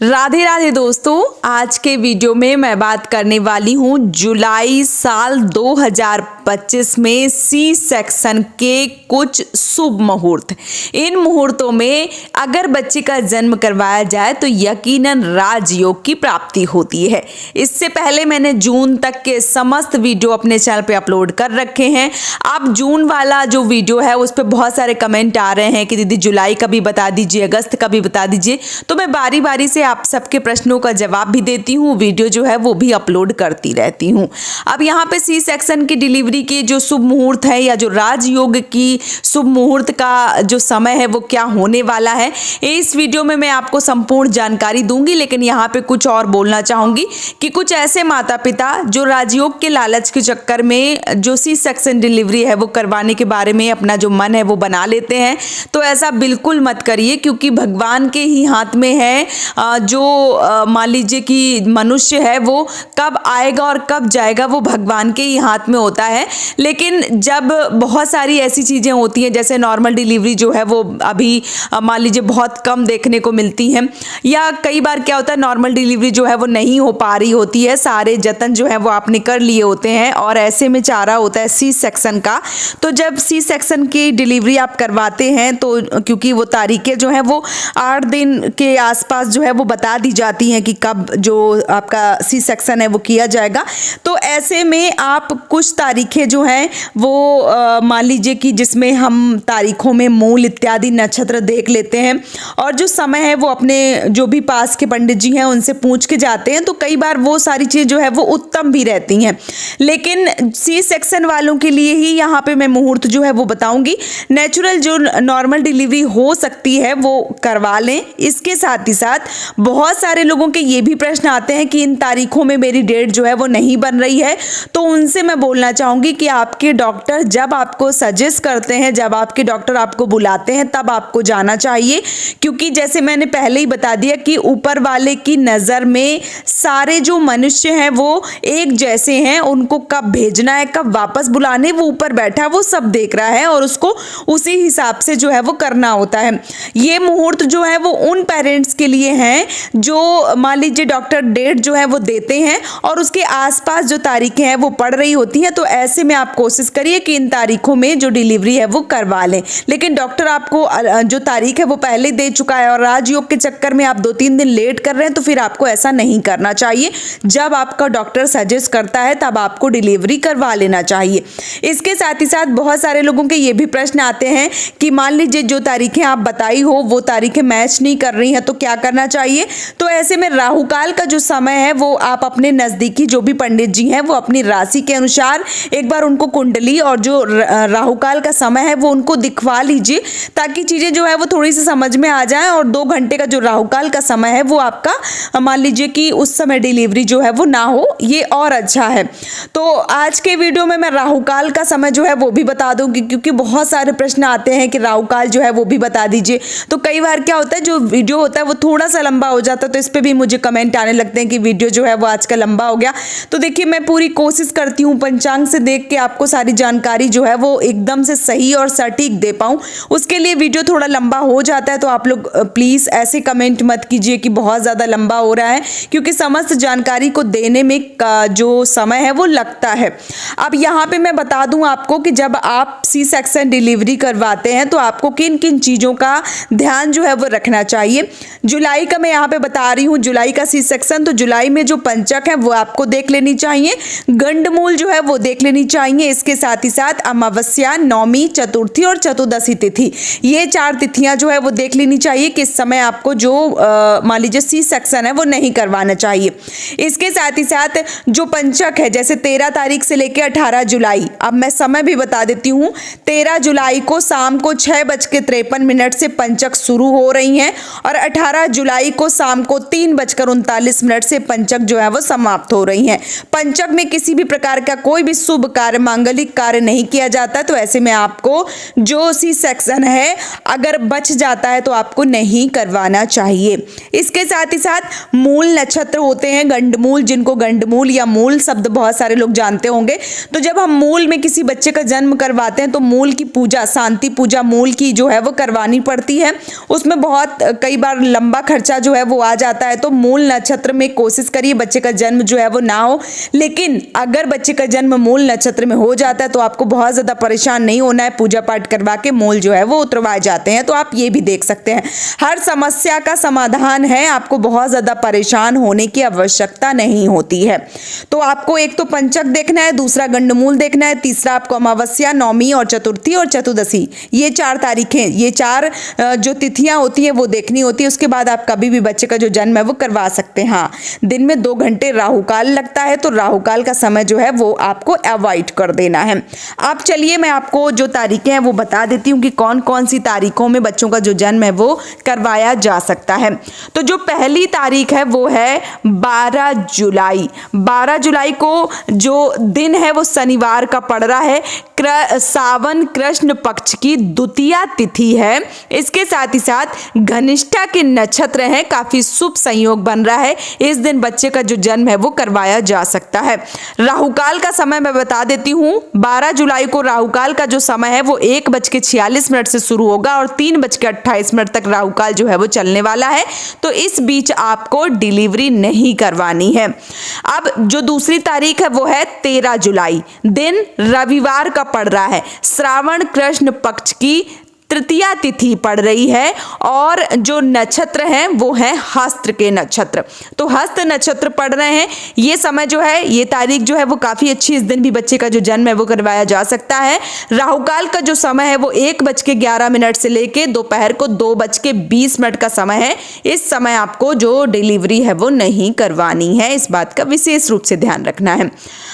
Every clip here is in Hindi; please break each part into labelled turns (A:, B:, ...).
A: राधे राधे दोस्तों, आज के वीडियो में मैं बात करने वाली हूँ जुलाई साल 2025 में सी सेक्शन के कुछ शुभ मुहूर्त। इन मुहूर्तों में अगर बच्चे का जन्म करवाया जाए तो यकीनन राजयोग की प्राप्ति होती है। इससे पहले मैंने जून तक के समस्त वीडियो अपने चैनल पे अपलोड कर रखे हैं। अब जून वाला जो वीडियो है उस पर बहुत सारे कमेंट आ रहे हैं कि दीदी जुलाई का भी बता दीजिए, अगस्त का भी बता दीजिए। तो मैं बारी बारी से आप सबके प्रश्नों का जवाब भी देती हूँ, वीडियो जो है वो भी अपलोड करती रहती हूँ। अब यहाँ पे सी सेक्शन की डिलीवरी के जो शुभ मुहूर्त है या जो राजयोग की शुभ मुहूर्त का जो समय है वो क्या होने वाला है, इस वीडियो में मैं आपको संपूर्ण जानकारी दूंगी। लेकिन यहाँ पे कुछ और बोलना चाहूंगी कि कुछ ऐसे माता पिता जो राजयोग के लालच के चक्कर में जो सी सेक्शन डिलीवरी है वो करवाने के बारे में अपना जो मन है वो बना लेते हैं, तो ऐसा बिल्कुल मत करिए, क्योंकि भगवान के ही हाथ में है। जो मान लीजिए कि मनुष्य है वो कब आएगा और कब जाएगा वो भगवान के ही हाथ में होता है। लेकिन जब बहुत सारी ऐसी चीज़ें होती हैं, जैसे नॉर्मल डिलीवरी जो है वो अभी मान लीजिए बहुत कम देखने को मिलती हैं, या कई बार क्या होता है नॉर्मल डिलीवरी जो है वो नहीं हो पा रही होती है, सारे जतन जो है वो आपने कर लिए होते हैं और ऐसे में चाह रहा होता है सी सेक्शन का। तो जब सी सेक्शन की डिलीवरी आप करवाते हैं तो क्योंकि वो तारीखें जो है वो 8 दिन के आसपास जो है वो बता दी जाती हैं कि कब जो आपका सी सेक्शन है वो किया जाएगा। तो ऐसे में आप कुछ तारीखें जो हैं वो मान लीजिए कि जिसमें हम तारीखों में मूल इत्यादि नक्षत्र देख लेते हैं और जो समय है वो अपने जो भी पास के पंडित जी हैं उनसे पूछ के जाते हैं, तो कई बार वो सारी चीज़ जो है वो उत्तम भी रहती हैं। लेकिन सी सेक्शन वालों के लिए ही यहाँ पे मैं मुहूर्त जो है वो बताऊंगी। नेचुरल जो नॉर्मल डिलीवरी हो सकती है वो करवा लें। इसके साथ ही साथ बहुत सारे लोगों के ये भी प्रश्न आते हैं कि इन तारीखों में मेरी डेट जो है वो नहीं बन रही है, तो उनसे मैं बोलना चाहूँगी कि आपके डॉक्टर जब आपको सजेस्ट करते हैं, जब आपके डॉक्टर आपको बुलाते हैं तब आपको जाना चाहिए। क्योंकि जैसे मैंने पहले ही बता दिया कि ऊपर वाले की नज़र में सारे जो मनुष्य हैं वो एक जैसे हैं, उनको कब भेजना है कब वापस बुलाने, वो ऊपर बैठा है वो सब देख रहा है और उसको उसी हिसाब से जो है वो करना होता है। ये मुहूर्त जो है वो उन पेरेंट्स के लिए हैं जो मान लीजिए डॉक्टर डेट जो है वो देते हैं और उसके आसपास जो तारीखें हैं वो पड़ रही होती हैं, तो ऐसे में आप कोशिश करिए कि इन तारीखों में जो डिलीवरी है वो करवा लें। लेकिन डॉक्टर आपको जो तारीख है वो पहले दे चुका है और राजयोग के चक्कर में आप 2-3 दिन लेट कर रहे हैं, तो फिर आपको ऐसा नहीं करना चाहिए। जब आपका डॉक्टर सजेस्ट करता है तब आपको डिलीवरी करवा लेना चाहिए। इसके साथ ही साथ बहुत सारे लोगों के ये भी प्रश्न आते हैं कि मान लीजिए जो तारीखें आप बताई हो वो तारीखें मैच नहीं कर रही हैं तो क्या करना चाहिए। तो ऐसे में राहु काल का जो समय है वो आप अपने नज़दीकी जो भी पंडित जी हैं वो अपनी राशि के अनुसार एक बार उनको कुंडली और जो राहु काल का समय है वो उनको दिखवा लीजिए, ताकि चीज़ें जो है वो थोड़ी सी समझ में आ जाएं। और 2 घंटे का जो राहु काल का समय है वो आपका मान लीजिए कि उस समय डिलीवरी जो है वो ना हो, ये और अच्छा है। तो आज के वीडियो में मैं राहु काल का समय जो है वो भी बता दूंगी, क्योंकि बहुत सारे प्रश्न आते हैं कि राहु काल जो है वो भी बता दीजिए। तो कई बार क्या होता है जो वीडियो होता है वो थोड़ा सा लंबा हो जाता है, तो इस पे भी मुझे कमेंट आने लगते हैं कि वीडियो जो है वो आज का लंबा हो गया। तो देखिए मैं पूरी कोशिश करती हूँ पंचांग से देख के आपको सारी जानकारी जो है वो एकदम से सही और सटीक दे पाऊँ। उसके लिए वीडियो थोड़ा लंबा हो जाता है, तो आप लोग प्लीज़ ऐसे कमेंट मत कीजिए कि बहुत ज़्यादा लंबा हो रहा है, क्योंकि समस्त जानकारी को देने में जो समय है वो लगता है। अब यहाँ पे मैं बता दूँ आपको कि जब आप सी सेक्शन डिलीवरी करवाते हैं तो आपको किन किन चीज़ों का ध्यान जो है वो रखना चाहिए। जुलाई का मैं यहाँ पे बता रही हूँ, जुलाई का सी सेक्शन, तो जुलाई में जो पंचक है वो आपको देख लेनी चाहिए, गंडमूल जो है वो देख लेनी चाहिए। इसके साथ ही साथ अमावस्या, नौमी, चतुर्थी और चतुर्दशी तिथि, ये 4 तिथियां जो है वो देख लेनी चाहिए कि इस समय आपको जो मान लीजिए सी सेक्शन है वो नहीं करवाना चाहिए। इसके साथ ही साथ जो पंचक है, जैसे 13 तारीख से लेकर 18 जुलाई, अब मैं समय भी बता देती हूँ। 13 जुलाई को शाम को 6:53 से पंचक शुरू हो रही हैं और 18 जुलाई को शाम को 3:39 से पंचक जो है वो समाप्त हो रही हैं। पंचक में किसी भी प्रकार का कोई भी शुभ कार्य, मांगलिक कार्य नहीं किया जाता, तो ऐसे में आपको जो सी सेक्शन है अगर बच जाता है तो आपको नहीं करवाना चाहिए। इसके साथ ही साथ मूल नक्षत्र होते हैं, गंडमूल, जिनको गंडमूल या मूल शब्द बहुत सारे लोग जानते होंगे। तो जब हम मूल में किसी बच्चे का जन्म करवाते हैं तो मूल की पूजा, शांति पूजा मूल की जो है वो करवानी पड़ती है। उसमें बहुत कई बार लंबा खर्चा जो है वो आ जाता है तो मूल नक्षत्र में कोशिश करिए बच्चे का जन्म जो है वो ना हो। लेकिन अगर बच्चे का जन्म मूल नक्षत्र में हो जाता है तो आपको बहुत ज्यादा परेशान नहीं होना है, पूजा पाठ करवा के मूल जो है वो उतरवाए जाते हैं। तो आप ये भी देख सकते हैं, हर समस्या का समाधान है, आपको बहुत ज्यादा परेशान होने की आवश्यकता नहीं होती है। तो आपको एक तो पंचक देखना है, दूसरा गंडमूल देखना है, तीसरा आपको अमावस्या, नौमी और चतुर्थी और चतुर्दशी, ये 4 तारीखें, ये 4 जो तिथियां होती है वो देखनी होती है। उसके बाद आप कभी भी बच्चे का जो जन्म है वो करवा सकते हैं। हाँ, दिन में 2 घंटे राहु काल लगता है तो राहु काल का समय जो है वो आपको अवॉइड कर देना है। अब चलिए मैं आपको जो तारीखें हैं वो बता देती हूँ कि कौन कौन सी तारीखों में बच्चों का जो जन्म है वो करवाया जा सकता है। तो जो पहली तारीख है वो है 12 जुलाई। 12 जुलाई को जो दिन है वो शनिवार का पड़ रहा है, सावन कृष्ण पक्ष की द्वितीया तिथि है। इसके साथ ही साथ घनिष्ठा के नक्षत्र हैं, काफी शुभ संयोग बन रहा है। इस दिन बच्चे का जो जन्म है वो करवाया जा सकता है। राहुकाल का समय मैं बता देती हूँ, 12 जुलाई को राहुकाल का जो समय है वो 1:46 से शुरू होगा और 3:28 तक राहुकाल जो है वो चलने वाला है। तो इस बीच आपको डिलीवरी नहीं करवानी है। अब जो दूसरी तारीख है वो है 13 जुलाई, दिन रविवार का पड़ रहा है, श्रावण कृष्ण पक्ष की तृतीया तिथि पड़ रही है और जो नक्षत्र हैं वो है हस्त के नक्षत्र। तो हस्त नक्षत्र पड़ रहे हैं, ये समय जो है, ये तारीख जो है वो काफी अच्छी, इस दिन भी बच्चे का जो जन्म है वो करवाया जा सकता है। राहुकाल का जो समय है वो 1:11 से लेके दोपहर को 2:20 का समय है। इस समय आपको जो डिलीवरी है वो नहीं करवानी है, इस बात का विशेष रूप से ध्यान रखना है।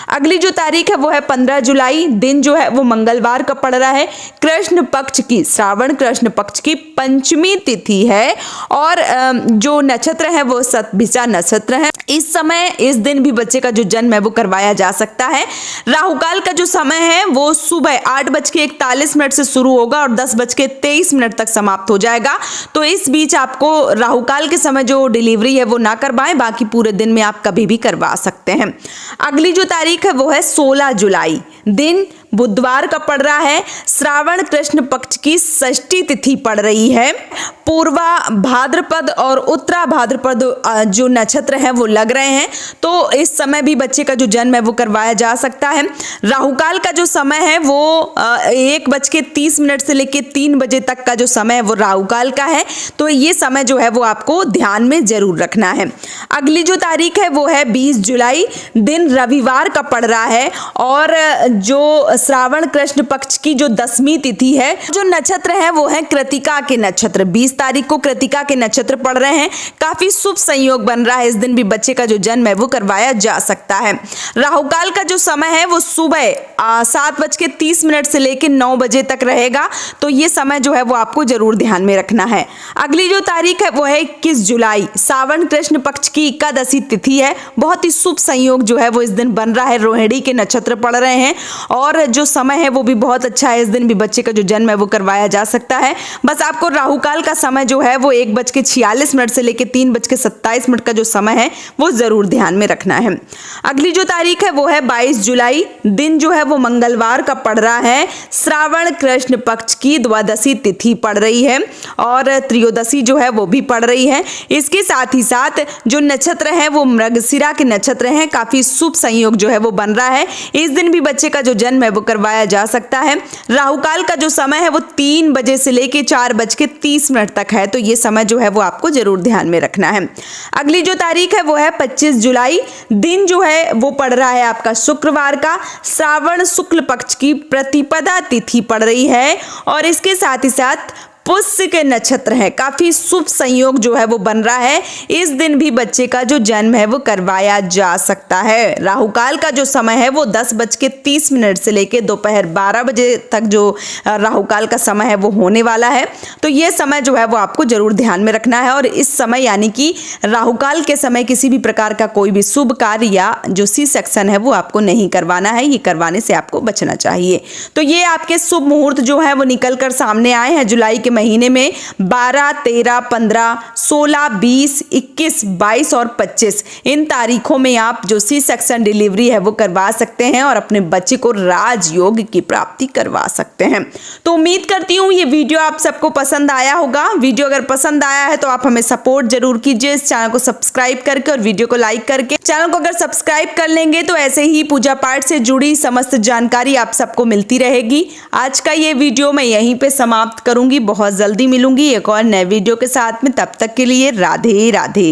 A: अगली जो तारीख है वो है 15 जुलाई, दिन जो है वो मंगलवार का पड़ रहा है, कृष्ण पक्ष की, श्रावण कृष्ण पक्ष की पंचमी तिथि है और जो नक्षत्र है वो शतभिषा नक्षत्र है। इस समय, इस दिन भी बच्चे का जो जन्म है वो करवाया जा सकता है। राहुकाल का जो समय है वो सुबह 8:41 से शुरू होगा और 10:23 तक समाप्त हो जाएगा। तो इस बीच आपको राहुकाल के समय जो डिलीवरी है वो ना करवाएं, बाकी पूरे दिन में आप कभी भी करवा सकते हैं। अगली जो तारीख है वो है 16 जुलाई, दिन बुधवार का पड़ रहा है, श्रावण कृष्ण पक्ष की षष्ठी तिथि पड़ रही है। पूर्वा भाद्रपद और उत्तरा भाद्रपद जो नक्षत्र है वो लग रहे हैं, तो इस समय भी बच्चे का जो जन्म है वो करवाया जा सकता है। राहुकाल का जो समय है वो 1:30 से लेकर 3 बजे तक का जो समय है वो राहुकाल का है। तो ये समय जो है वो आपको ध्यान में जरूर रखना है। अगली जो तारीख है वो है 20 जुलाई, दिन रविवार का पड़ रहा है और जो श्रावण कृष्ण पक्ष की जो 10वीं तिथि है, जो नक्षत्र है वो है कृतिका के नक्षत्र। 20 तारीख को कृतिका के नक्षत्र पड़ रहे हैं, काफी शुभ संयोग बन रहा है, इस दिन भी बच्चे का जो जन्म है वो करवाया जा सकता है। राहुकाल का जो समय है वो सुबह 7:30 से लेकर 9 बजे तक रहेगा, तो ये समय जो है वो आपको जरूर ध्यान में रखना है। अगली जो तारीख है वो है 21 जुलाई, सावन कृष्ण पक्ष की एकादशी तिथि है। बहुत ही शुभ संयोग जो है वो इस दिन बन रहा है, रोहिणी के नक्षत्र पड़ रहे हैं और जो समय है वो भी बहुत अच्छा है, इस दिन भी बच्चे का जो जन्म है वो करवाया जा सकता है। बस आपको राहुकाल का समय जो है वो 1:46 से लेकर 3:27 का जो समय है वो जरूर ध्यान में रखना है। अगली जो तारीख है वो है 22 जुलाई, दिन जो है वो मंगलवार का पड़ रहा है, श्रावण कृष्ण पक्ष की द्वादशी तिथि पड़ रही है और त्रयोदशी जो है वो भी पड़ रही है। इसके साथ ही साथ जो नक्षत्र है वो मृगशिरा के नक्षत्र हैं, काफी शुभ संयोग जो है वो बन रहा है, इस दिन भी बच्चे का जो जन्म है वो करवाया जा सकता है। राहुकाल का जो समय है वो 3 बजे से लेके 4:30 तक है, तो ये समय जो है वो आपको जरूर ध्यान में रखना है। अगली जो तारीख है वो है 25 जुलाई, दिन जो है वो पड़ रहा है आपका शुक्रवार का, श्रावण शुक्ल पक्ष की प्रतिपदा तिथि पड़ रही है और इसके साथ ही साथ पुष्य के नक्षत्र है, काफी शुभ संयोग जो है वो बन रहा है, इस दिन भी बच्चे का जो जन्म है वो करवाया जा सकता है। राहुकाल का जो समय है वो 10:30 से लेकर दोपहर 12 बजे तक जो राहुकाल का समय है वो होने वाला है, तो ये समय जो है वो आपको जरूर ध्यान में रखना है और इस समय यानी कि राहुकाल के समय किसी भी प्रकार का कोई भी शुभ कार्य या जो सी सेक्शन है वो आपको नहीं करवाना है, ये करवाने से आपको बचना चाहिए। तो ये आपके शुभ मुहूर्त जो है वो निकल कर सामने आए हैं जुलाई के महीने में 12, 13, 15, 16, 20, 21, 22 और 25 इन तारीखों में आप जो सी सेक्शन डिलीवरी है वो करवा सकते हैं और अपने बच्चे को राजयोग की प्राप्ति करवा सकते हैं। तो उम्मीद करती हूँ ये वीडियो आप सबको पसंद आया होगा। वीडियो अगर पसंद आया है तो आप हमें सपोर्ट जरूर कीजिए इस चैनल को सब्सक्राइब करके और वीडियो को लाइक करके। चैनल को अगर सब्सक्राइब कर लेंगे तो ऐसे ही पूजा पाठ से जुड़ी समस्त जानकारी आप सबको मिलती रहेगी। आज का ये वीडियो मैं यहीं पे समाप्त करूंगी। बहुत जल्दी मिलूंगी एक और नए वीडियो के साथ में। तब तक के लिए राधे राधे।